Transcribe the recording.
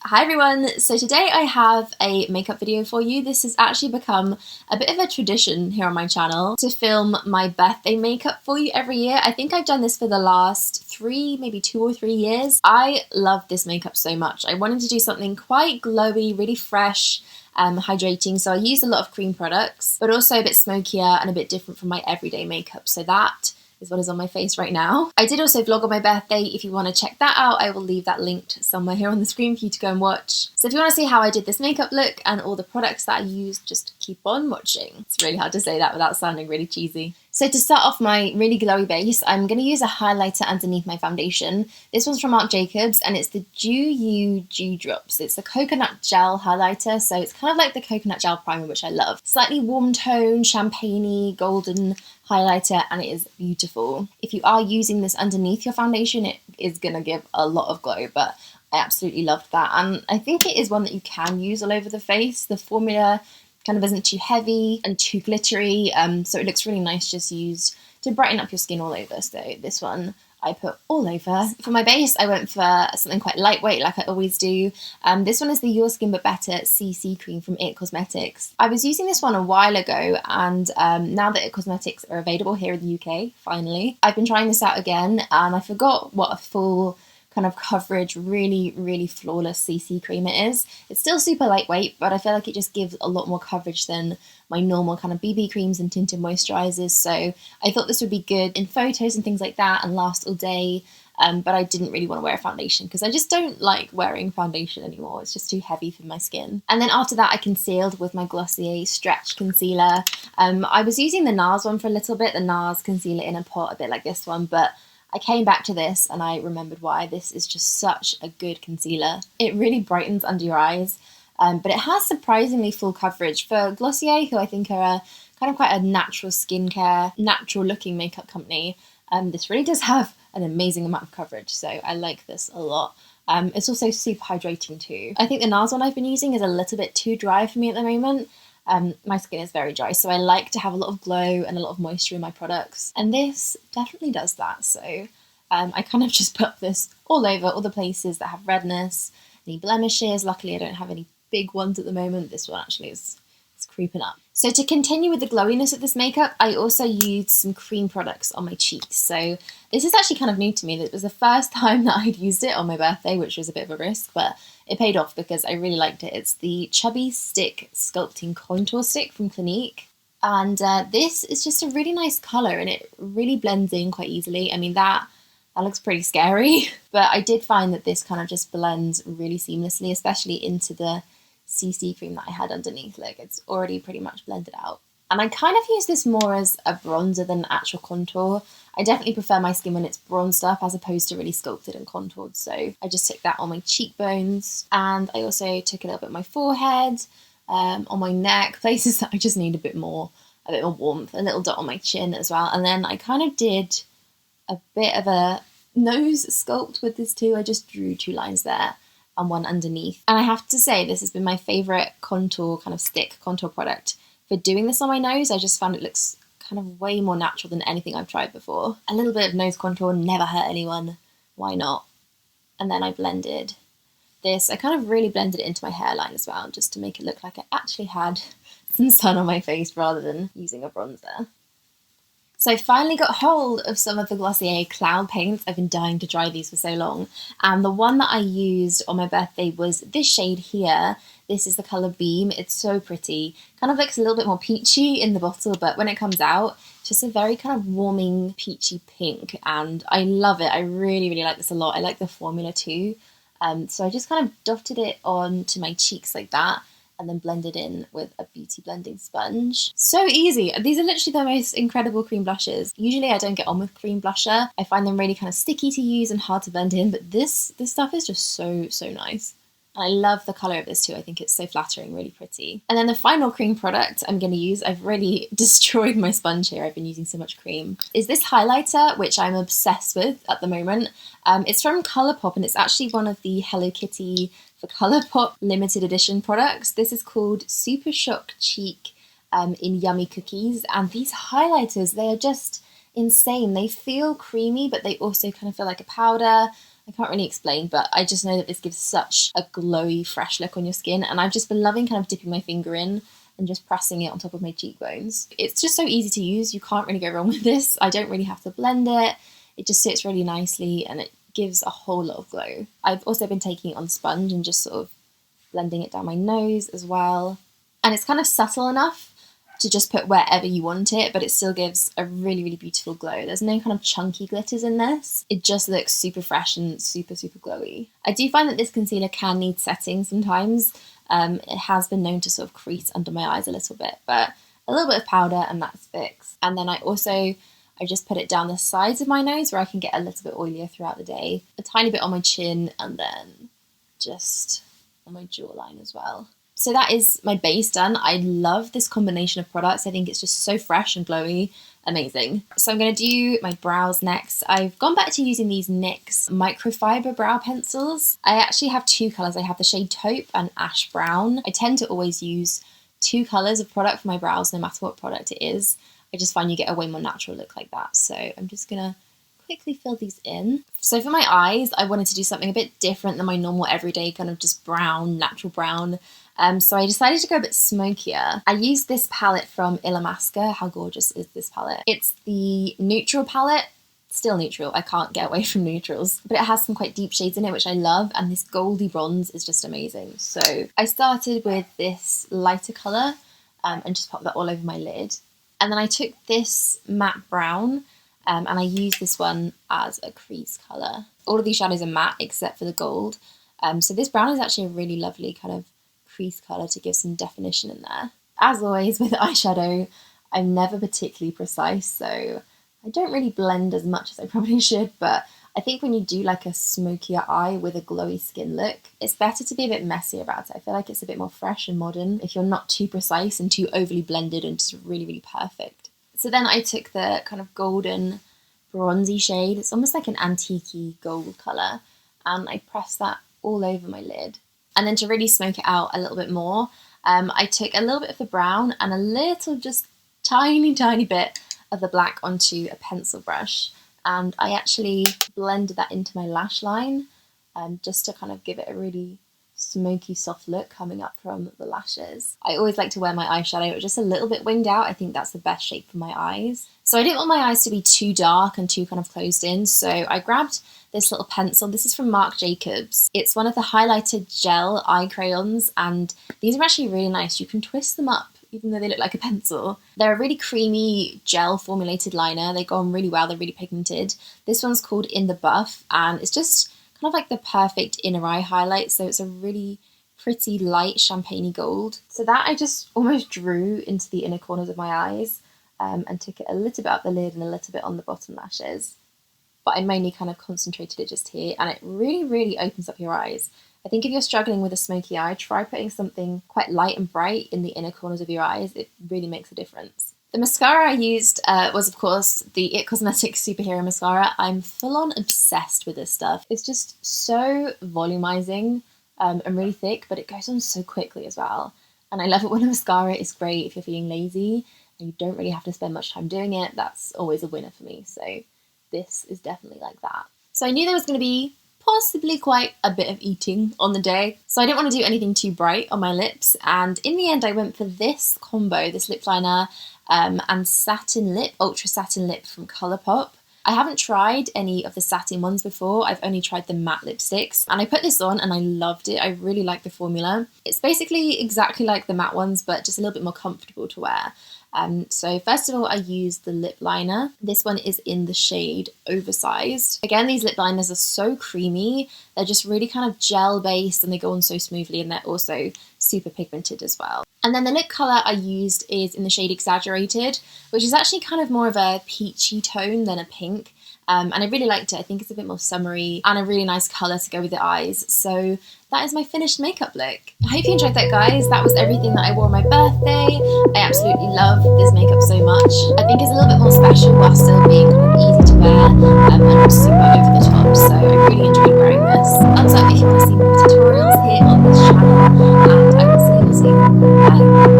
Hi everyone! So today I have a makeup video for you. This has actually become a bit of a tradition here on my channel to film my birthday makeup for you every year. I think I've done this for the last maybe 2 or 3 years. I love this makeup so much. I wanted to do something quite glowy, really fresh, hydrating, so I used a lot of cream products, but also a bit smokier and a bit different from my everyday makeup. So that is what is on my face right now. I did also vlog on my birthday. If you want to check that out, I will leave that linked somewhere here on the screen for you to go and watch. So if you want to see how I did this makeup look and all the products that I used, just keep on watching. It's really hard to say that without sounding really cheesy. So to start off my really glowy base, I'm going to use a highlighter underneath my foundation. This one's from Marc and it's the Dew Drops. It's the coconut gel highlighter, so it's kind of like the coconut gel primer, which I love. Slightly warm tone, champagne-y, golden highlighter, and it is beautiful. If you are using this underneath your foundation, it is going to give a lot of glow, but I absolutely loved that. And I think it is one that you can use all over the face. The formula kind of isn't too heavy and too glittery, so it looks really nice just used to brighten up your skin all over. So this one I put all over. For my base, I went for something quite lightweight like I always do. This one is the Your Skin But Better CC cream from It Cosmetics. I was using this one a while ago, and now that It Cosmetics are available here in the UK, finally, I've been trying this out again, and I forgot what a full kind of coverage, really flawless CC cream it is. It's still super lightweight, but I feel like it just gives a lot more coverage than my normal kind of BB creams and tinted moisturizers. So I thought this would be good in photos and things like that and last all day. But I didn't really want to wear a foundation because I just don't like wearing foundation anymore. It's just too heavy for my skin. And then after that, I concealed with my Glossier Stretch Concealer. I was using the NARS one for a little bit, the NARS concealer in a pot, a bit like this one, but I came back to this and I remembered why. This is just such a good concealer. It really brightens under your eyes, but it has surprisingly full coverage. For Glossier, who I think are kind of quite a natural skincare, natural looking makeup company, this really does have an amazing amount of coverage, so I like this a lot. It's also super hydrating too. I think the NARS one I've been using is a little bit too dry for me at the moment. My skin is very dry, so I like to have a lot of glow and a lot of moisture in my products, and this definitely does that. So I kind of just put this all over all the places that have redness, any blemishes. Luckily I don't have any big ones at the moment. This one actually is creeping up. So to continue with the glowiness of this makeup, I also used some cream products on my cheeks. So this is actually kind of new to me. It was the first time that I'd used it on my birthday, which was a bit of a risk, but it paid off because I really liked it. It's the Chubby Stick Sculpting Contour Stick from Clinique. And this is just a really nice colour and it really blends in quite easily. I mean, that looks pretty scary, but I did find that this kind of just blends really seamlessly, especially into the CC cream that I had underneath. Like, it's already pretty much blended out. And I kind of use this more as a bronzer than an actual contour. I definitely prefer my skin when it's bronzed up as opposed to really sculpted and contoured. So I just took that on my cheekbones, and I also took a little bit on my forehead, on my neck, places that I just need a bit more warmth, a little dot on my chin as well. And then I kind of did a bit of a nose sculpt with this too. I just drew 2 lines there and one underneath. And I have to say, this has been my favourite contour product for doing this on my nose. I just found it looks kind of way more natural than anything I've tried before. A little bit of nose contour never hurt anyone. Why not? And then I blended this. I kind of really blended it into my hairline as well, just to make it look like I actually had some sun on my face rather than using a bronzer. So I finally got hold of some of the Glossier cloud paints. I've been dying to try these for so long. And the one that I used on my birthday was this shade here. This is the colour Beam. It's so pretty. Kind of looks a little bit more peachy in the bottle, but when it comes out, it's just a very kind of warming peachy pink. And I love it. I really like this a lot. I like the formula too. So I just kind of dotted it onto my cheeks like that, and then blended in with a beauty blending sponge. So easy. These are literally the most incredible cream blushes. Usually I don't get on with cream blusher. I find them really kind of sticky to use and hard to blend in, but this stuff is just so nice. And I love the colour of this too. I think it's so flattering, really pretty. And then the final cream product I'm going to use, I've really destroyed my sponge here, I've been using so much cream, is this highlighter, which I'm obsessed with at the moment. It's from ColourPop, and it's actually one of the Hello Kitty for ColourPop limited edition products. This is called Super Shock Cheek in Yummy Cookies, and these highlighters, they are just insane. They feel creamy, but they also kind of feel like a powder. I can't really explain, but I just know that this gives such a glowy, fresh look on your skin, and I've just been loving kind of dipping my finger in and just pressing it on top of my cheekbones. It's just so easy to use, you can't really go wrong with this. I don't really have to blend it, it just sits really nicely and it gives a whole lot of glow. I've also been taking it on sponge and just sort of blending it down my nose as well. And it's kind of subtle enough to just put wherever you want it, but it still gives a really, really beautiful glow. There's no kind of chunky glitters in this. It just looks super fresh and super, super glowy. I do find that this concealer can need setting sometimes. It has been known to sort of crease under my eyes a little bit, but a little bit of powder and that's fixed. And then I just put it down the sides of my nose where I can get a little bit oilier throughout the day. A tiny bit on my chin and then just on my jawline as well. So that is my base done. I love this combination of products. I think it's just so fresh and glowy. Amazing. So I'm going to do my brows next. I've gone back to using these NYX microfiber brow pencils. I actually have two colours. I have the shade Taupe and Ash Brown. I tend to always use two colours of product for my brows no matter what product it is. I just find you get a way more natural look like that. So I'm just going to quickly fill these in. So for my eyes, I wanted to do something a bit different than my normal everyday kind of just brown, natural brown. So I decided to go a bit smokier. I used this palette from Illamasqua. How gorgeous is this palette? It's the neutral palette. Still neutral, I can't get away from neutrals. But it has some quite deep shades in it, which I love. And this goldy bronze is just amazing. So I started with this lighter colour and just popped that all over my lid. And then I took this matte brown and I used this one as a crease colour. All of these shadows are matte except for the gold. So this brown is actually a really lovely kind of crease colour to give some definition in there. As always with eyeshadow, I'm never particularly precise, so I don't really blend as much as I probably should, but I think when you do like a smokier eye with a glowy skin look, it's better to be a bit messy about it. I feel like it's a bit more fresh and modern if you're not too precise and too overly blended and just really, really perfect. So then I took the kind of golden bronzy shade. It's almost like an antique-y gold colour, and I pressed that all over my lid. And then to really smoke it out a little bit more, I took a little bit of the brown and a little, just tiny, tiny bit of the black onto a pencil brush. And I actually blended that into my lash line just to kind of give it a really smoky, soft look coming up from the lashes. I always like to wear my eyeshadow just a little bit winged out. I think that's the best shape for my eyes. So I didn't want my eyes to be too dark and too kind of closed in, so I grabbed this little pencil. This is from Marc Jacobs. It's one of the highlighter gel eye crayons, and these are actually really nice. You can twist them up even though they look like a pencil. They're a really creamy gel formulated liner. They go on really well, they're really pigmented. This one's called In the Buff, and it's just kind of like the perfect inner eye highlight, so it's a really pretty light champagne-y gold. So that I just almost drew into the inner corners of my eyes and took it a little bit up the lid and a little bit on the bottom lashes. But I mainly kind of concentrated it just here, and it really, really opens up your eyes. I think if you're struggling with a smoky eye, try putting something quite light and bright in the inner corners of your eyes. It really makes a difference. The mascara I used was, of course, the It Cosmetics Superhero Mascara. I'm full-on obsessed with this stuff. It's just so volumizing and really thick, but it goes on so quickly as well. And I love it when a mascara is great if you're feeling lazy and you don't really have to spend much time doing it. That's always a winner for me. So this is definitely like that. So I knew there was going to be possibly quite a bit of eating on the day, so I didn't want to do anything too bright on my lips, and in the end I went for this combo, this lip liner and satin lip, ultra satin lip from ColourPop. I haven't tried any of the satin ones before, I've only tried the matte lipsticks, and I put this on and I loved it. I really like the formula. It's basically exactly like the matte ones, but just a little bit more comfortable to wear. So first of all, I used the lip liner. This one is in the shade Oversized. Again, these lip liners are so creamy. They're just really kind of gel based and they go on so smoothly, and they're also super pigmented as well. And then the lip colour I used is in the shade Exaggerated, which is actually kind of more of a peachy tone than a pink. And I really liked it. I think it's a bit more summery and a really nice colour to go with the eyes. So that is my finished makeup look. I hope you enjoyed that, guys. That was everything that I wore on my birthday. I absolutely love this makeup so much. I think it's a little bit more special while still being kind of easy to wear and not super over the top. So I really enjoyed wearing this. Thumbs up if you want to see more tutorials here on this channel, and I will see you soon. Bye.